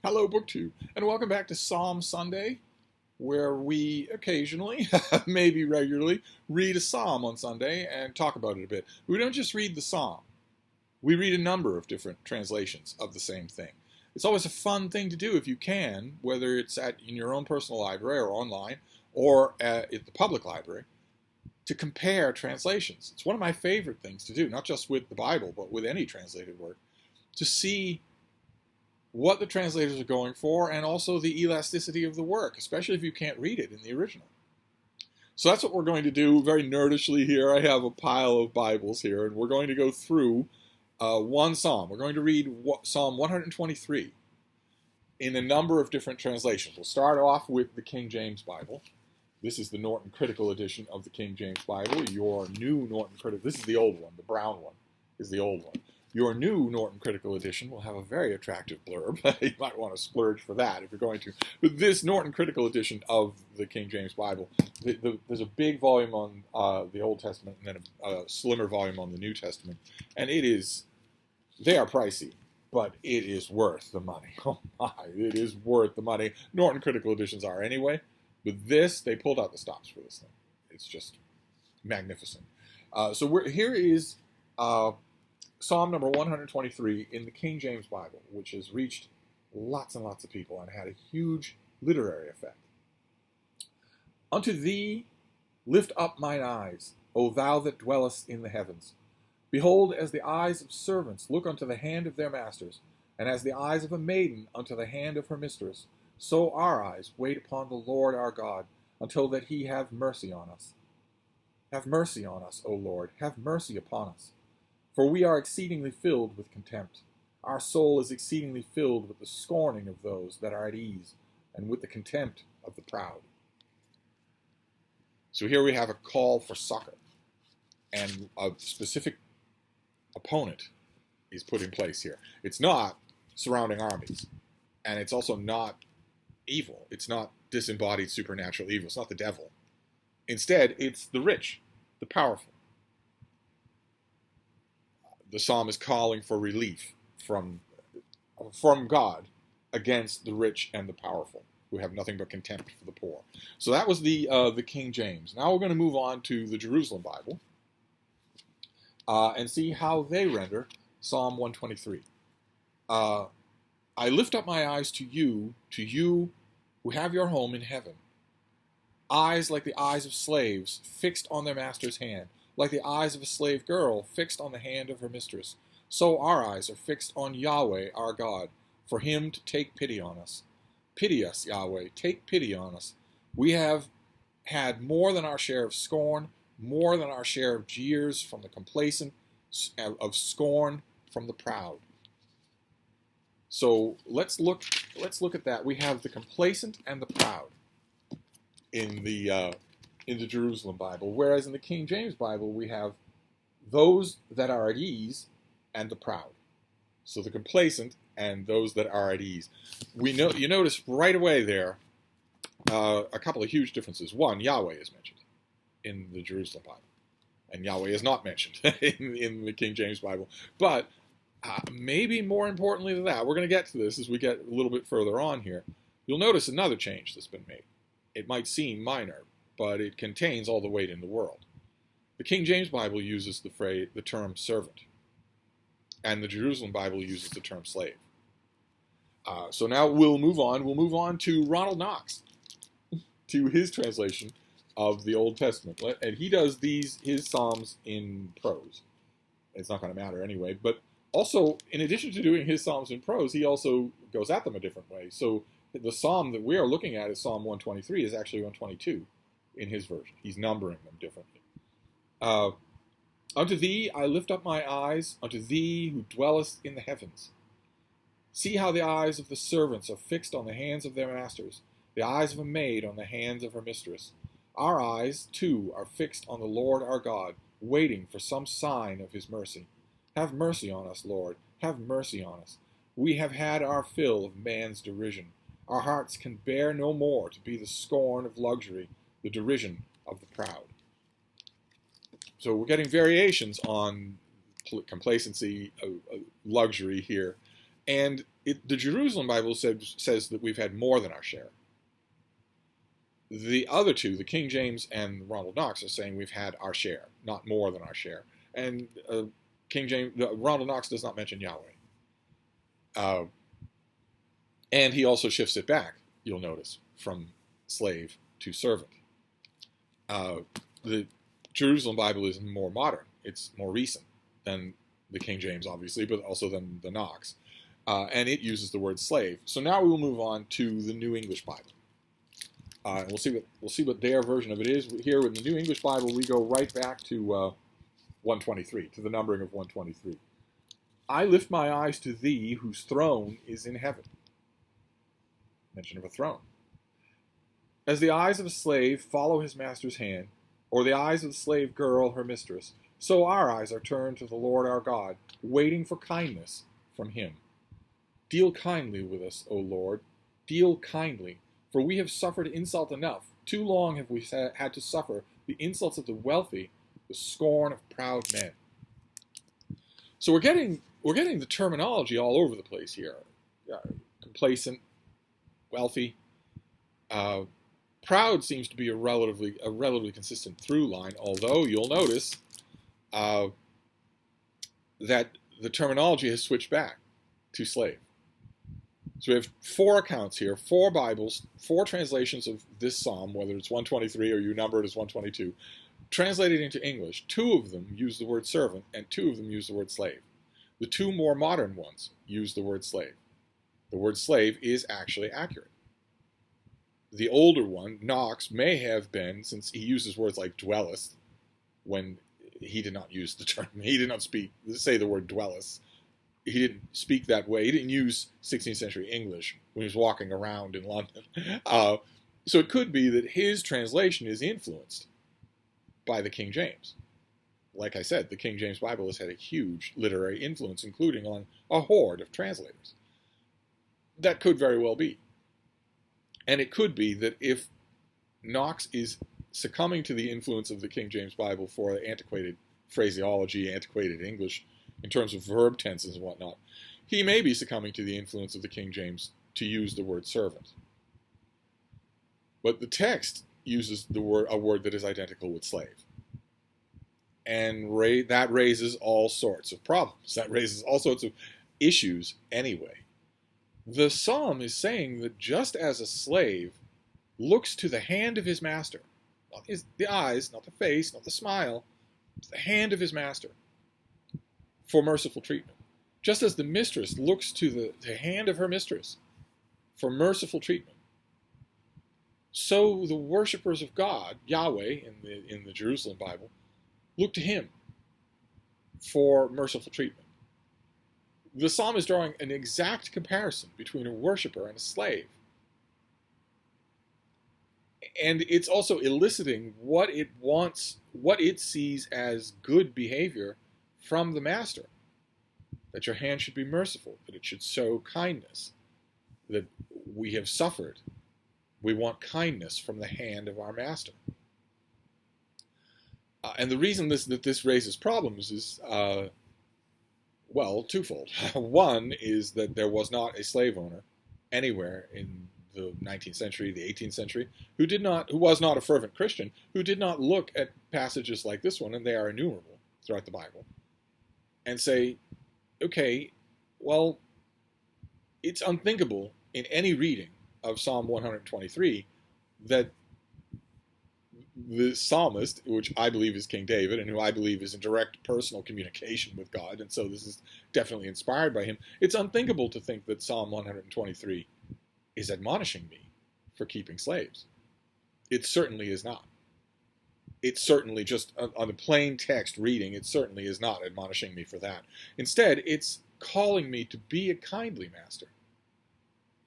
Hello, BookTube, and welcome back to Psalm Sunday, where we occasionally, maybe regularly, read a psalm on Sunday and talk about it a bit. We don't just read the psalm. We read a number of different translations of the same thing. It's always a fun thing to do if you can, whether it's in your own personal library or online or at the public library, to compare translations. It's one of my favorite things to do, not just with the Bible, but with any translated work, to see what the translators are going for, and also the elasticity of the work, especially if you can't read it in the original. So that's what we're going to do very nerdishly here. I have a pile of Bibles here, and we're going to go through one psalm. We're going to read Psalm 123 in a number of different translations. We'll start off with the King James Bible. This is the Norton Critical Edition of the King James Bible. Your new Norton Critical, this is the old one, the brown one is the old one. Your new Norton Critical Edition will have a very attractive blurb. You might want to splurge for that if you're going to. But this Norton Critical Edition of the King James Bible, there's a big volume on the Old Testament and then a slimmer volume on the New Testament. And they are pricey, but it is worth the money. Oh my, it is worth the money. Norton Critical Editions are anyway. But this, they pulled out the stops for this thing. It's just magnificent. Here is Psalm number 123 in the King James Bible, which has reached lots and lots of people and had a huge literary effect. Unto thee lift up mine eyes, O thou that dwellest in the heavens. Behold, as the eyes of servants look unto the hand of their masters, and as the eyes of a maiden unto the hand of her mistress, so our eyes wait upon the Lord our God, until that he have mercy on us. Have mercy on us, O Lord, have mercy upon us. For we are exceedingly filled with contempt. Our soul is exceedingly filled with the scorning of those that are at ease, and with the contempt of the proud. So here we have a call for succor, and a specific opponent is put in place here. It's not surrounding armies, and it's also not evil. It's not disembodied supernatural evil. It's not the devil. Instead, it's the rich, the powerful. The psalm is calling for relief from God against the rich and the powerful, who have nothing but contempt for the poor. So that was the King James. Now we're going to move on to the Jerusalem Bible and see how they render Psalm 123. I lift up my eyes to you who have your home in heaven. Eyes like the eyes of slaves fixed on their master's hand, like the eyes of a slave girl fixed on the hand of her mistress. So our eyes are fixed on Yahweh our God, for him to take pity on us. Pity us, Yahweh, take pity on us. We have had more than our share of scorn, more than our share of jeers from the complacent, of scorn from the proud. So let's look at that. We have the complacent and the proud in the Jerusalem Bible, whereas in the King James Bible we have those that are at ease and the proud. So the complacent and those that are at ease. You notice right away there a couple of huge differences. One, Yahweh is mentioned in the Jerusalem Bible, and Yahweh is not mentioned in the King James Bible. But maybe more importantly than that, we're going to get to this as we get a little bit further on here. You'll notice another change that's been made. It might seem minor, but it contains all the weight in the world. The King James Bible uses the term servant, and the Jerusalem Bible uses the term slave. So now we'll move on. We'll move on to Ronald Knox, to his translation of the Old Testament. And he does his psalms in prose. It's not going to matter anyway. But also, in addition to doing his psalms in prose, he also goes at them a different way. So the psalm that we are looking at is Psalm 123, is actually 122 in his version. He's numbering them differently. Unto thee I lift up my eyes, unto thee who dwellest in the heavens. See how the eyes of the servants are fixed on the hands of their masters, the eyes of a maid on the hands of her mistress. Our eyes, too, are fixed on the Lord our God, waiting for some sign of his mercy. Have mercy on us, Lord, have mercy on us. We have had our fill of man's derision. Our hearts can bear no more to be the scorn of luxury, the derision of the proud. So we're getting variations on complacency, luxury here. And The Jerusalem Bible says that we've had more than our share. The other two, the King James and Ronald Knox, are saying we've had our share, not more than our share. And Ronald Knox does not mention Yahweh. And he also shifts it back, you'll notice, from slave to servant. The Jerusalem Bible is more modern. It's more recent than the King James, obviously, but also than the Knox. And it uses the word slave. So now we will move on to the New English Bible. And we'll see what their version of it is. Here in the New English Bible, we go right back to 123, to the numbering of 123. I lift my eyes to thee, whose throne is in heaven. Mention of a throne. As the eyes of a slave follow his master's hand, or the eyes of the slave girl her mistress, so our eyes are turned to the Lord our God, waiting for kindness from him. Deal kindly with us, O Lord, deal kindly, for we have suffered insult enough. Too long have we had to suffer the insults of the wealthy, the scorn of proud men. So we're getting the terminology all over the place here. Complacent, wealthy. Proud seems to be a relatively consistent through line, although you'll notice that the terminology has switched back to slave. So we have 4 accounts here, 4 Bibles, 4 translations of this psalm, whether it's 123 or you number it as 122, translated into English. 2 of them use the word servant, and 2 of them use the word slave. The 2 more modern ones use the word slave. The word slave is actually accurate. The older one, Knox, may have been, since he uses words like dwelleth, when he did not use the term, he did not say the word dwelleth. He didn't speak that way. He didn't use 16th century English when he was walking around in London. So it could be that his translation is influenced by the King James. Like I said, the King James Bible has had a huge literary influence, including on a horde of translators. That could very well be. And it could be that if Knox is succumbing to the influence of the King James Bible for antiquated phraseology, antiquated English, in terms of verb tenses and whatnot, he may be succumbing to the influence of the King James to use the word servant. But the text uses a word that is identical with slave. And that raises all sorts of problems. That raises all sorts of issues anyway. The psalm is saying that just as a slave looks to the hand of his master, not the eyes, not the face, not the smile, the hand of his master, for merciful treatment. Just as the mistress looks to the hand of her mistress for merciful treatment, so the worshippers of God, Yahweh in the Jerusalem Bible, look to him for merciful treatment. The psalm is drawing an exact comparison between a worshiper and a slave. And it's also eliciting what it wants, what it sees as good behavior from the master. That your hand should be merciful, that it should show kindness, that we have suffered. We want kindness from the hand of our master. And the reason that this raises problems is, twofold. One is that there was not a slave owner anywhere in the 19th century, the 18th century, who was not a fervent Christian, who did not look at passages like this one, and they are innumerable throughout the Bible, and say, okay, well, it's unthinkable in any reading of Psalm 123 that the psalmist, which I believe is King David, and who I believe is in direct personal communication with God, and so this is definitely inspired by him, it's unthinkable to think that Psalm 123 is admonishing me for keeping slaves. It certainly is not. It's certainly just on a plain text reading, it certainly is not admonishing me for that. Instead, it's calling me to be a kindly master.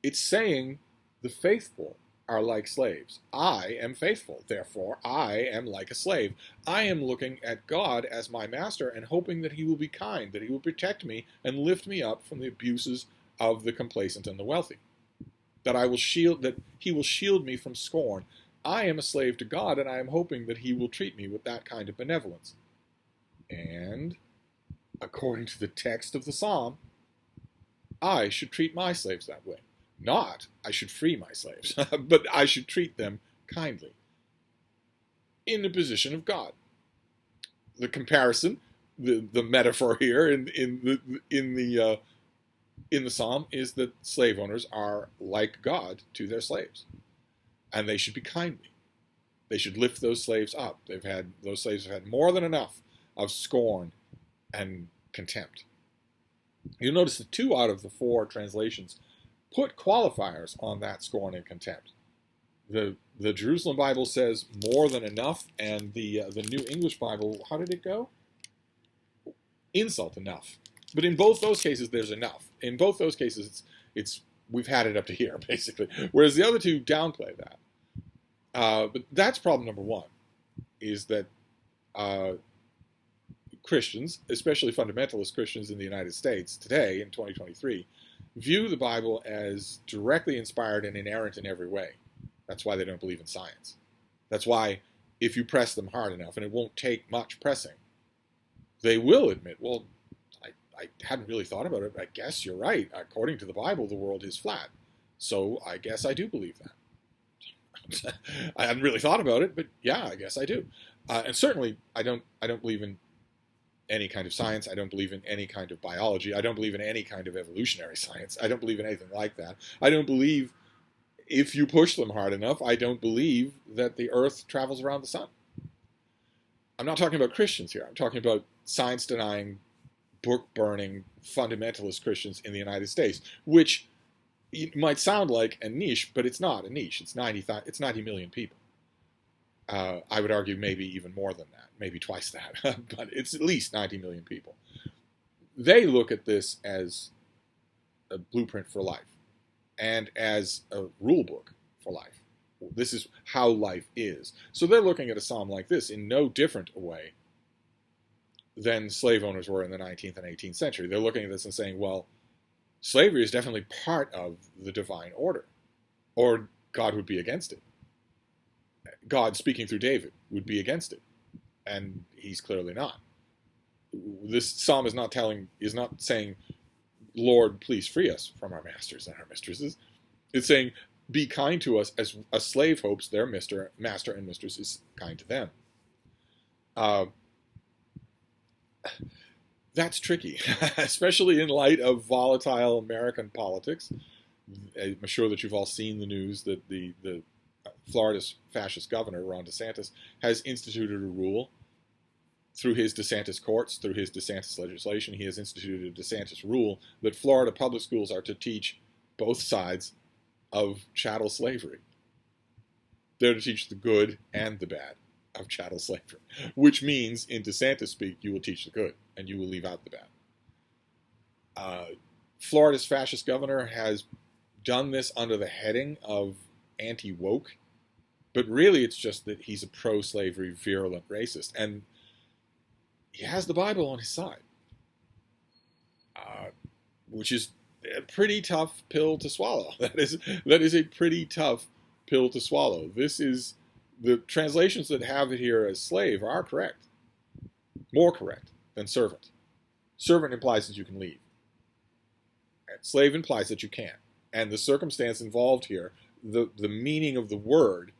It's saying the faithful are like slaves. I am faithful, therefore I am like a slave. I am looking at God as my master and hoping that he will be kind, that he will protect me and lift me up from the abuses of the complacent and the wealthy. That he will shield me from scorn. I am a slave to God, and I am hoping that he will treat me with that kind of benevolence. And, according to the text of the psalm, I should treat my slaves that way. Not, I should free my slaves, but I should treat them kindly in the position of God. The comparison, the metaphor here in the psalm is that slave owners are like God to their slaves, and they should be kindly. They should lift those slaves up. Those slaves have had more than enough of scorn and contempt. You'll notice that 2 out of the 4 translations put qualifiers on that scorn and contempt. The Jerusalem Bible says more than enough, and the New English Bible, how did it go? Insult enough. But in both those cases, there's enough. In both those cases, it's we've had it up to here, basically. Whereas the other 2 downplay that. But that's problem number 1, is that Christians, especially fundamentalist Christians in the United States today, in 2023, view the Bible as directly inspired and inerrant in every way. That's why they don't believe in science. That's why if you press them hard enough, and it won't take much pressing, they will admit, well, I hadn't really thought about it, but I guess you're right. According to the Bible, the world is flat. So I guess I do believe that. I hadn't really thought about it, but yeah, I guess I do. And certainly, I don't believe in any kind of science. I don't believe in any kind of biology. I don't believe in any kind of evolutionary science. I don't believe in anything like that. I don't believe, if you push them hard enough, I don't believe that the earth travels around the sun. I'm not talking about Christians here. I'm talking about science-denying, book-burning, fundamentalist Christians in the United States, which might sound like a niche, but it's not a niche. It's 90 million people. I would argue maybe even more than that, maybe twice that, but it's at least 90 million people. They look at this as a blueprint for life and as a rule book for life. This is how life is. So they're looking at a psalm like this in no different a way than slave owners were in the 19th and 18th century. They're looking at this and saying, well, slavery is definitely part of the divine order, or God would be against it. God, speaking through David, would be against it, and he's clearly not. This psalm is not saying, Lord, please free us from our masters and our mistresses. It's saying, be kind to us as a slave hopes their master and mistress is kind to them. That's tricky, especially in light of volatile American politics. I'm sure that you've all seen the news that the Florida's fascist governor, Ron DeSantis, has instituted a rule through his DeSantis courts, through his DeSantis legislation. He has instituted a DeSantis rule that Florida public schools are to teach both sides of chattel slavery. They're to teach the good and the bad of chattel slavery, which means, in DeSantis speak, you will teach the good and you will leave out the bad. Florida's fascist governor has done this under the heading of anti-woke, but really it's just that he's a pro-slavery, virulent racist, and he has the Bible on his side, which is a pretty tough pill to swallow. That is a pretty tough pill to swallow. The translations that have it here as slave are correct, more correct than servant. Servant implies that you can leave, and slave implies that you can't. And the circumstance involved here, the meaning of the word,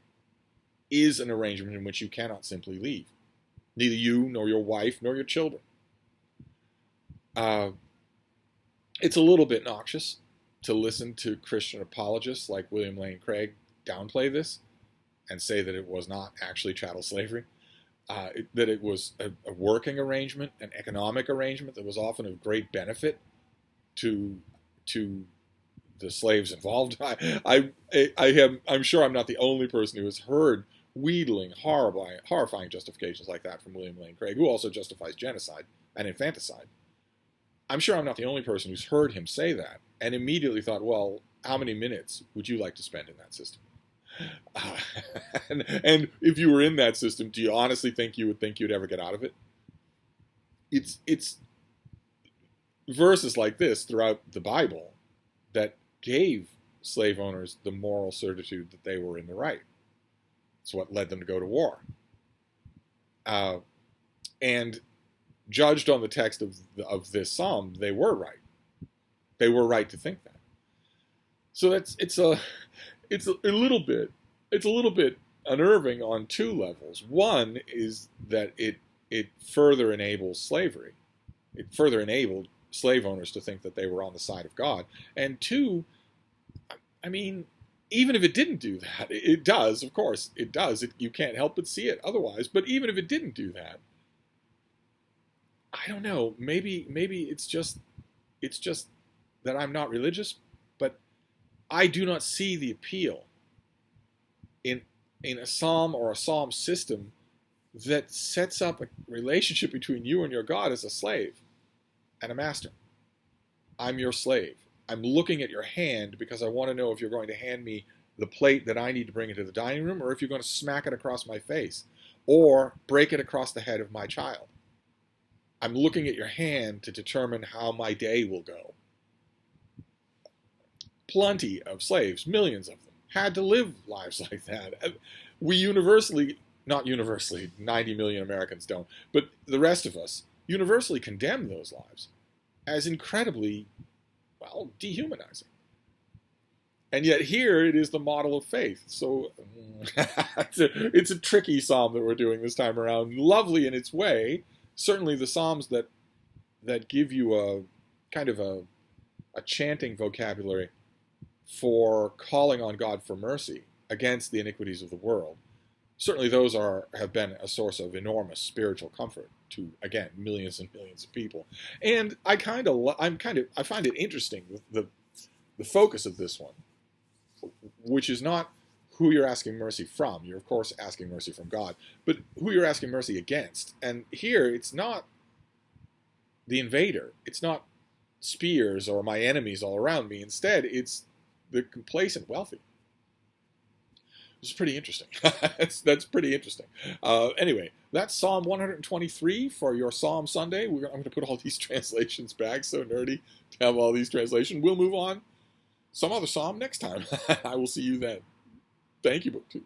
is an arrangement in which you cannot simply leave. Neither you, nor your wife, nor your children. It's a little bit noxious to listen to Christian apologists like William Lane Craig downplay this and say that it was not actually chattel slavery, that it was a working arrangement, an economic arrangement that was often of great benefit to the slaves involved. I'm sure I'm not the only person who has heard wheedling, horrifying justifications like that from William Lane Craig, who also justifies genocide and infanticide. I'm sure I'm not the only person who's heard him say that and immediately thought, well, how many minutes would you like to spend in that system? And if you were in that system, do you honestly think you'd ever get out of it? It's verses like this throughout the Bible that gave slave owners the moral certitude that they were in the right. It's what led them to go to war. And judged on the text of this psalm, they were right. They were right to think that. So it's a little bit unnerving on two levels. One is that it further enables slavery. It further enabled slave owners to think that they were on the side of God. And two, I mean, even if it didn't do that, it does, of course, it does. You can't help but see it otherwise. But even if it didn't do that, I don't know. Maybe it's just that I'm not religious, but I do not see the appeal in a psalm or a psalm system that sets up a relationship between you and your God as a slave and a master. I'm your slave. I'm looking at your hand because I want to know if you're going to hand me the plate that I need to bring into the dining room, or if you're going to smack it across my face or break it across the head of my child. I'm looking at your hand to determine how my day will go. Plenty of slaves, millions of them, had to live lives like that. We universally, not universally, 90 million Americans don't, but the rest of us universally condemn those lives as incredibly, well, dehumanizing. And yet here it is the model of faith. So it's a tricky psalm that we're doing this time around. Lovely in its way. Certainly the psalms that give you a kind of a chanting vocabulary for calling on God for mercy against the iniquities of the world. Certainly those have been a source of enormous spiritual comfort to, again, millions and millions of people. And I find it interesting, the focus of this one, which is not who you're asking mercy from. You're, of course, asking mercy from God, but who you're asking mercy against. And here, it's not the invader. It's not spears or my enemies all around me. Instead, it's the complacent wealthy. It's pretty interesting. That's pretty interesting. Anyway, that's Psalm 123 for your Psalm Sunday. I'm going to put all these translations back. So nerdy to have all these translations. We'll move on. Some other psalm next time. I will see you then. Thank you, BookTube.